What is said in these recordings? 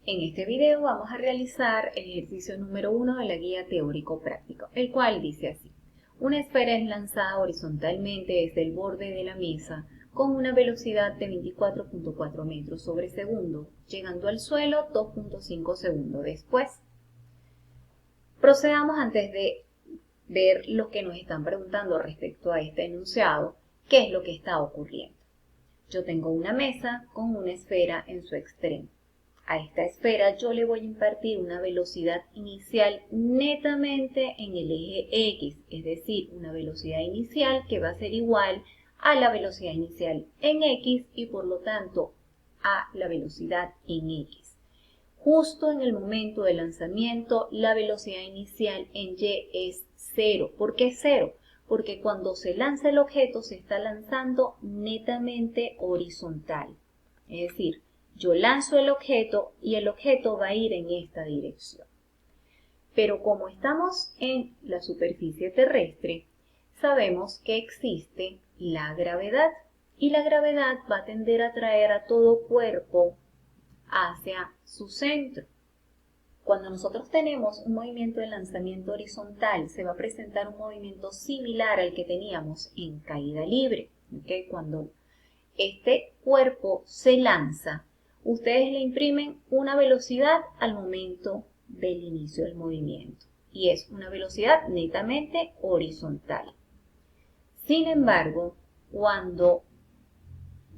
En este video vamos a realizar el ejercicio número 1 de la guía teórico-práctico, el cual dice así. Una esfera es lanzada horizontalmente desde el borde de la mesa con una velocidad de 24.4 metros sobre segundo, llegando al suelo 2.5 segundos después. Procedamos antes de ver lo que nos están preguntando respecto a este enunciado, qué es lo que está ocurriendo. Yo tengo una mesa con una esfera en su extremo. A esta esfera yo le voy a impartir una velocidad inicial netamente en el eje X, es decir, una velocidad inicial que va a ser igual a la velocidad inicial en X y por lo tanto a la velocidad en X. Justo en el momento del lanzamiento, la velocidad inicial en Y es 0. ¿Por qué 0? Porque cuando se lanza el objeto se está lanzando netamente horizontal. Es decir, yo lanzo el objeto y el objeto va a ir en esta dirección. Pero como estamos en la superficie terrestre, sabemos que existe la gravedad y la gravedad va a tender a atraer a todo cuerpo hacia su centro. Cuando nosotros tenemos un movimiento de lanzamiento horizontal, se va a presentar un movimiento similar al que teníamos en caída libre. ¿Okay? Cuando este cuerpo se lanza, ustedes le imprimen una velocidad al momento del inicio del movimiento y es una velocidad netamente horizontal. Sin embargo, cuando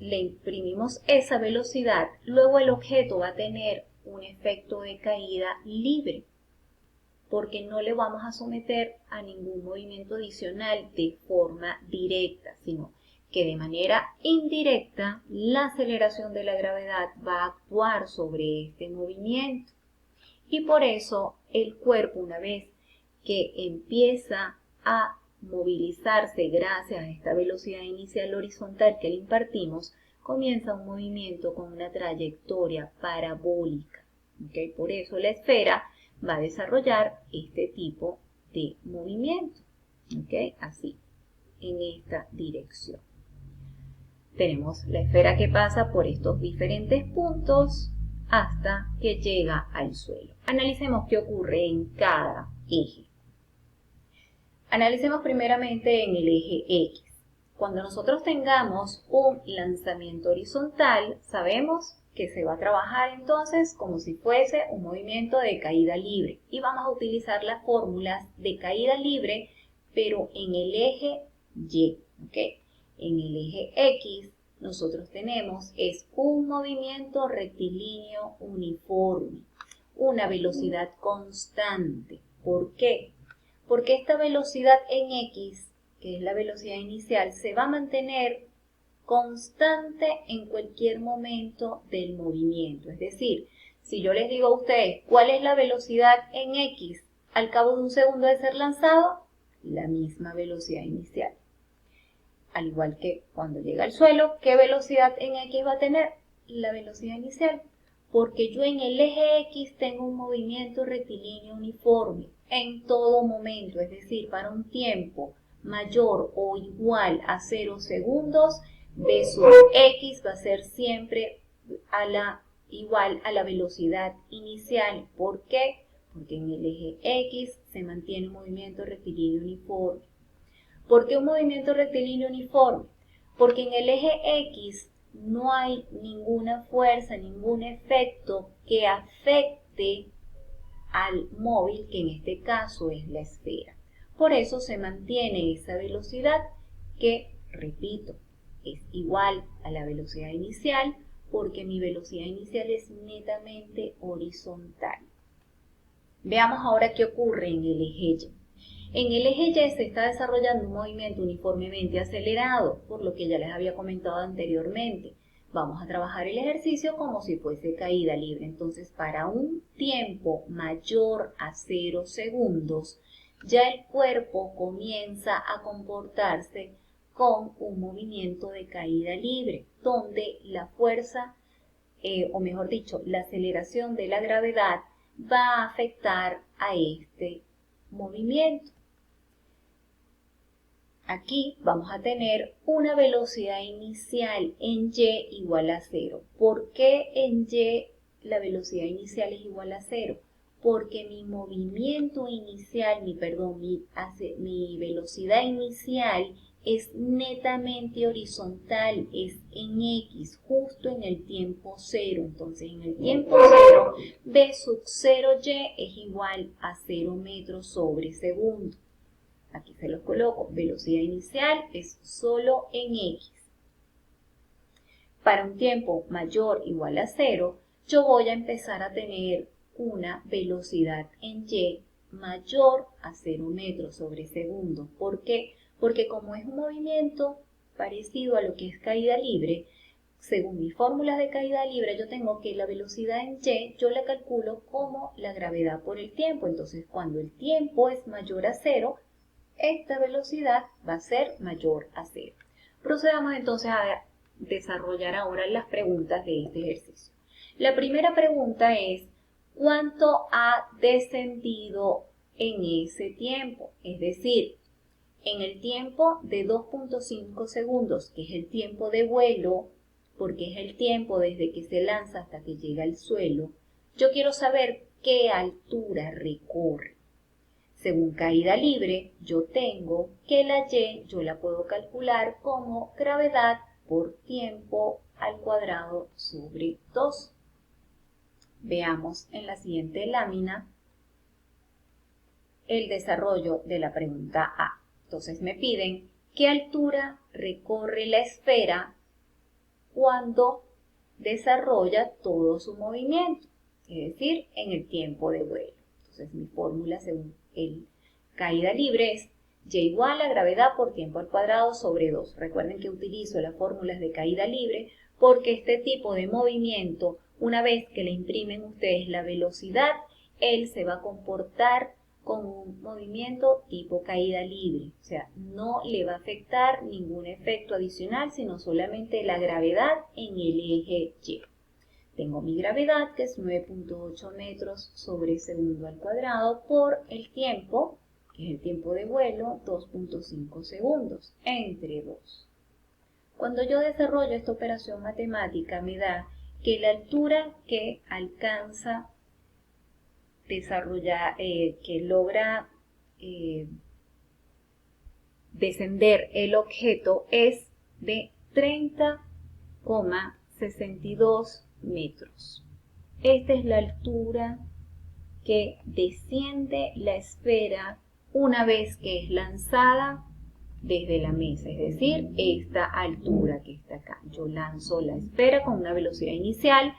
le imprimimos esa velocidad, luego el objeto va a tener un efecto de caída libre, porque no le vamos a someter a ningún movimiento adicional de forma directa, sino que de manera indirecta la aceleración de la gravedad va a actuar sobre este movimiento. Y por eso el cuerpo, una vez que empieza a movilizarse gracias a esta velocidad inicial horizontal que le impartimos, comienza un movimiento con una trayectoria parabólica. ¿Okay? Por eso la esfera va a desarrollar este tipo de movimiento. ¿Okay? Así, en esta dirección. Tenemos la esfera que pasa por estos diferentes puntos hasta que llega al suelo. Analicemos qué ocurre en cada eje. Analicemos primeramente en el eje X. Cuando nosotros tengamos un lanzamiento horizontal, sabemos que se va a trabajar entonces como si fuese un movimiento de caída libre. Y vamos a utilizar las fórmulas de caída libre, pero en el eje Y. ¿Okay? En el eje X nosotros tenemos un movimiento rectilíneo uniforme, una velocidad constante. ¿Por qué? Porque esta velocidad en X, que es la velocidad inicial, se va a mantener constante en cualquier momento del movimiento. Es decir, si yo les digo a ustedes cuál es la velocidad en X al cabo de un segundo de ser lanzado, la misma velocidad inicial. Al igual que cuando llega al suelo, ¿qué velocidad en X va a tener? La velocidad inicial. Porque yo en el eje X tengo un movimiento rectilíneo uniforme en todo momento, es decir, para un tiempo mayor o igual a 0 segundos, B sub X va a ser siempre igual a la velocidad inicial. ¿Por qué? Porque en el eje X se mantiene un movimiento rectilíneo uniforme. ¿Por qué un movimiento rectilíneo uniforme? Porque en el eje X no hay ninguna fuerza, ningún efecto que afecte al móvil, que en este caso es la esfera. Por eso se mantiene esa velocidad que, repito, es igual a la velocidad inicial, porque mi velocidad inicial es netamente horizontal. Veamos ahora qué ocurre en el eje Y. En el eje Y se está desarrollando un movimiento uniformemente acelerado, por lo que ya les había comentado anteriormente. Vamos a trabajar el ejercicio como si fuese caída libre. Entonces, para un tiempo mayor a 0 segundos, ya el cuerpo comienza a comportarse con un movimiento de caída libre, donde la fuerza, o mejor dicho, la aceleración de la gravedad va a afectar a este movimiento. Aquí vamos a tener una velocidad inicial en Y igual a 0. ¿Por qué en Y la velocidad inicial es igual a 0? Porque mi movimiento inicial, mi velocidad inicial es netamente horizontal, es en X, justo en el tiempo 0. Entonces, en el tiempo 0, V sub 0Y es igual a 0 metros sobre segundo. Aquí se los coloco. Velocidad inicial es solo en X. Para un tiempo mayor o igual a 0, yo voy a empezar a tener una velocidad en Y mayor a 0 metros sobre segundo. ¿Por qué? Porque como es un movimiento parecido a lo que es caída libre, según mis fórmulas de caída libre, yo tengo que la velocidad en Y, yo la calculo como la gravedad por el tiempo. Entonces, cuando el tiempo es mayor a 0, esta velocidad va a ser mayor a 0. Procedamos entonces a desarrollar ahora las preguntas de este ejercicio. La primera pregunta es, ¿cuánto ha descendido en ese tiempo? Es decir, en el tiempo de 2.5 segundos, que es el tiempo de vuelo, porque es el tiempo desde que se lanza hasta que llega al suelo, yo quiero saber qué altura recorre. Según caída libre, yo tengo que la Y yo la puedo calcular como gravedad por tiempo al cuadrado sobre 2. Veamos en la siguiente lámina el desarrollo de la pregunta A. Entonces me piden qué altura recorre la esfera cuando desarrolla todo su movimiento, es decir, en el tiempo de vuelo. Entonces mi fórmula según el caída libre es Y igual a gravedad por tiempo al cuadrado sobre 2. Recuerden que utilizo las fórmulas de caída libre porque este tipo de movimiento, una vez que le imprimen ustedes la velocidad, él se va a comportar como un movimiento tipo caída libre. O sea, no le va a afectar ningún efecto adicional, sino solamente la gravedad en el eje Y. Tengo mi gravedad, que es 9.8 metros sobre segundo al cuadrado, por el tiempo, que es el tiempo de vuelo, 2.5 segundos, entre 2. Cuando yo desarrollo esta operación matemática, me da que la altura que alcanza que logra descender el objeto es de 30,62 metros. Esta es la altura que desciende la esfera una vez que es lanzada desde la mesa, es decir, esta altura que está acá. Yo lanzo la esfera con una velocidad inicial,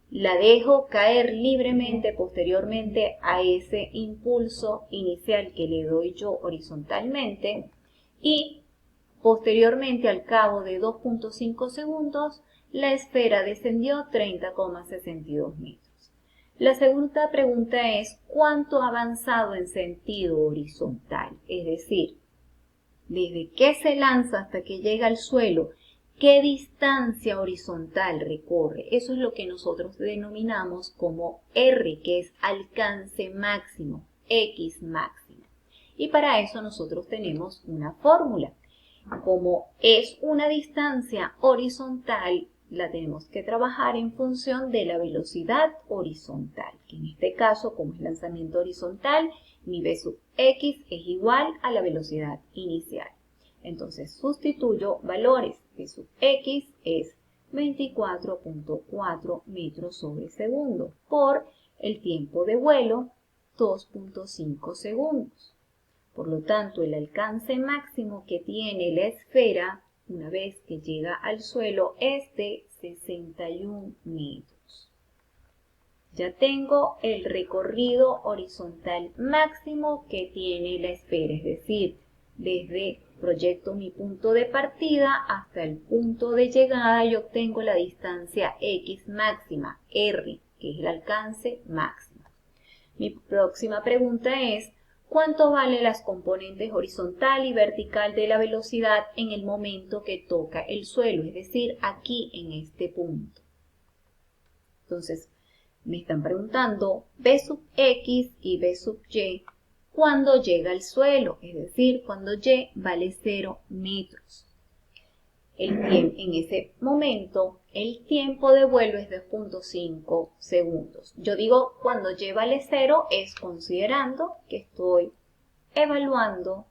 la dejo caer libremente posteriormente a ese impulso inicial que le doy yo horizontalmente y posteriormente al cabo de 2.5 segundos la esfera descendió 30,62 metros. La segunda pregunta es ¿cuánto ha avanzado en sentido horizontal? Es decir, desde que se lanza hasta que llega al suelo, ¿qué distancia horizontal recorre? Eso es lo que nosotros denominamos como R, que es alcance máximo, X máximo. Y para eso nosotros tenemos una fórmula. Como es una distancia horizontal, la tenemos que trabajar en función de la velocidad horizontal, que en este caso, como es lanzamiento horizontal, mi V sub X es igual a la velocidad inicial. Entonces sustituyo valores. V sub X es 24.4 metros sobre segundo por el tiempo de vuelo 2.5 segundos. Por lo tanto, el alcance máximo que tiene la esfera una vez que llega al suelo es de 61 metros. Ya tengo el recorrido horizontal máximo que tiene la esfera, es decir, desde proyecto mi punto de partida hasta el punto de llegada y obtengo la distancia X máxima, R, que es el alcance máximo. Mi próxima pregunta es, ¿cuánto valen las componentes horizontal y vertical de la velocidad en el momento que toca el suelo? Es decir, aquí en este punto. Entonces, me están preguntando V sub X y V sub Y cuando llega al suelo, es decir, cuando Y vale 0 metros. En ese momento, El tiempo de vuelo es 2.5 segundos. Yo digo cuando y vale 0 es considerando que estoy evaluando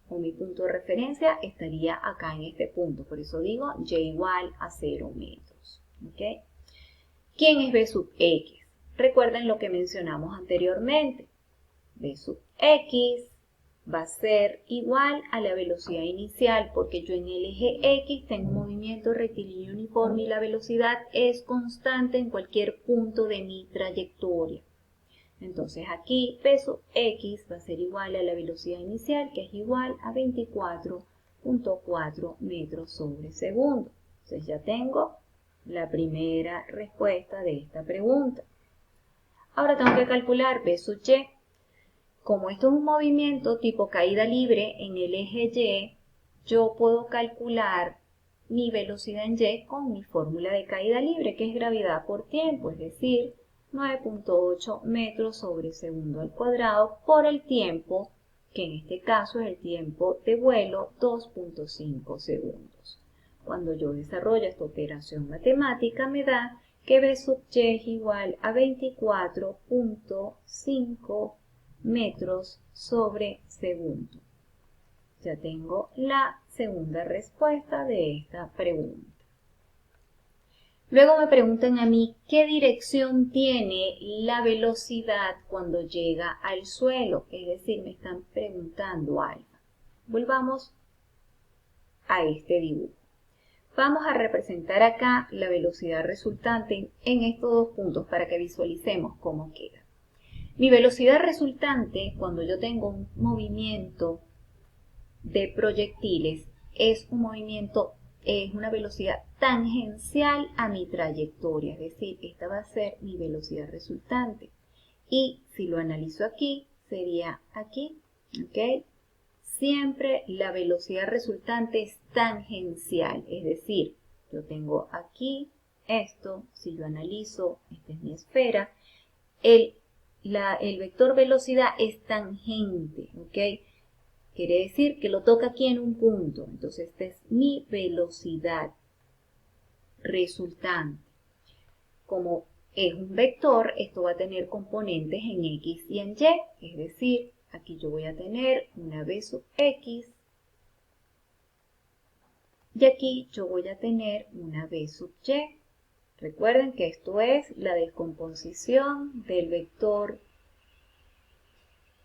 o mi punto de referencia estaría acá en este punto. Por eso digo y igual a 0 metros. ¿Okay? ¿Quién es B sub X? Recuerden lo que mencionamos anteriormente. B sub X va a ser igual a la velocidad inicial porque yo en el eje X tengo un movimiento rectilíneo uniforme y la velocidad es constante en cualquier punto de mi trayectoria. Entonces aquí P sub X va a ser igual a la velocidad inicial que es igual a 24.4 metros sobre segundo. Entonces ya tengo la primera respuesta de esta pregunta. Ahora tengo que calcular B sub Y. Como esto es un movimiento tipo caída libre en el eje Y, yo puedo calcular mi velocidad en Y con mi fórmula de caída libre, que es gravedad por tiempo, es decir, 9.8 metros sobre segundo al cuadrado por el tiempo, que en este caso es el tiempo de vuelo, 2.5 segundos. Cuando yo desarrollo esta operación matemática me da que B sub Y es igual a 24.5 metros sobre segundo. Ya tengo la segunda respuesta de esta pregunta. Luego me preguntan a mí qué dirección tiene la velocidad cuando llega al suelo, es decir, me están preguntando alfa. Volvamos a este dibujo. Vamos a representar acá la velocidad resultante en estos dos puntos para que visualicemos cómo queda. Mi velocidad resultante, cuando yo tengo un movimiento de proyectiles, es una velocidad tangencial a mi trayectoria, es decir, esta va a ser mi velocidad resultante. Y si lo analizo aquí, sería aquí, ¿ok? Siempre la velocidad resultante es tangencial, es decir, yo tengo aquí esto, si yo analizo, esta es mi esfera, el vector velocidad es tangente, ¿ok? Quiere decir que lo toca aquí en un punto. Entonces, esta es mi velocidad resultante. Como es un vector, esto va a tener componentes en X y en Y. Es decir, aquí yo voy a tener una V sub X y aquí yo voy a tener una V sub Y. Recuerden que esto es la descomposición del vector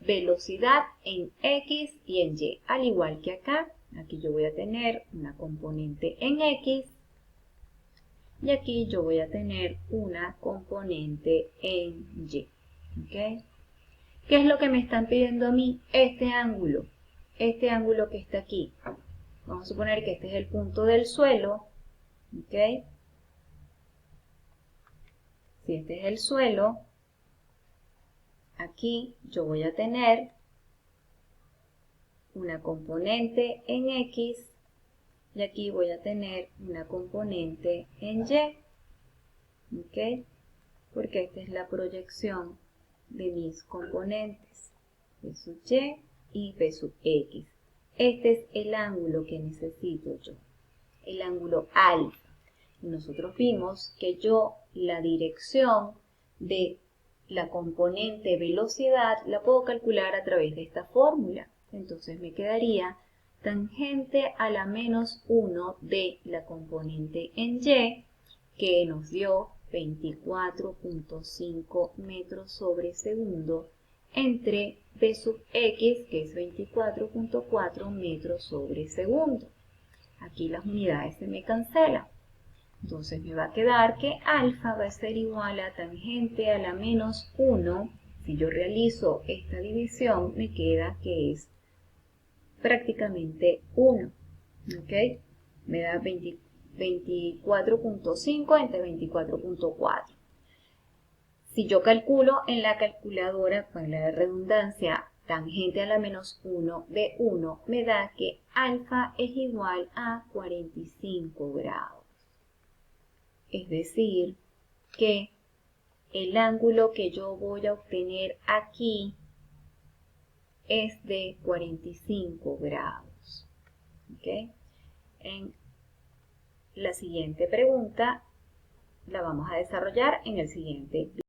velocidad en X y en Y. Al igual que acá, aquí yo voy a tener una componente en X y aquí yo voy a tener una componente en Y. ¿Okay? ¿Qué es lo que me están pidiendo a mí? Este ángulo que está aquí. Vamos a suponer que este es el punto del suelo. ¿Okay? Si este es el suelo, aquí yo voy a tener una componente en X y aquí voy a tener una componente en Y, ¿ok? Porque esta es la proyección de mis componentes, P sub Y y P sub X. Este es el ángulo que necesito yo, el ángulo alfa. Y nosotros vimos que la dirección de la componente velocidad la puedo calcular a través de esta fórmula. Entonces me quedaría tangente a la menos 1 de la componente en Y, que nos dio 24.5 metros sobre segundo, entre V sub X, que es 24.4 metros sobre segundo. Aquí las unidades se me cancelan. Entonces me va a quedar que alfa va a ser igual a tangente a la menos 1. Si yo realizo esta división, me queda que es prácticamente 1. ¿Ok? Me da 24.5 entre 24.4. Si yo calculo en la calculadora, con la redundancia, tangente a la menos 1 de 1, me da que alfa es igual a 45 grados. Es decir, que el ángulo que yo voy a obtener aquí es de 45 grados. ¿Okay? En la siguiente pregunta la vamos a desarrollar en el siguiente video.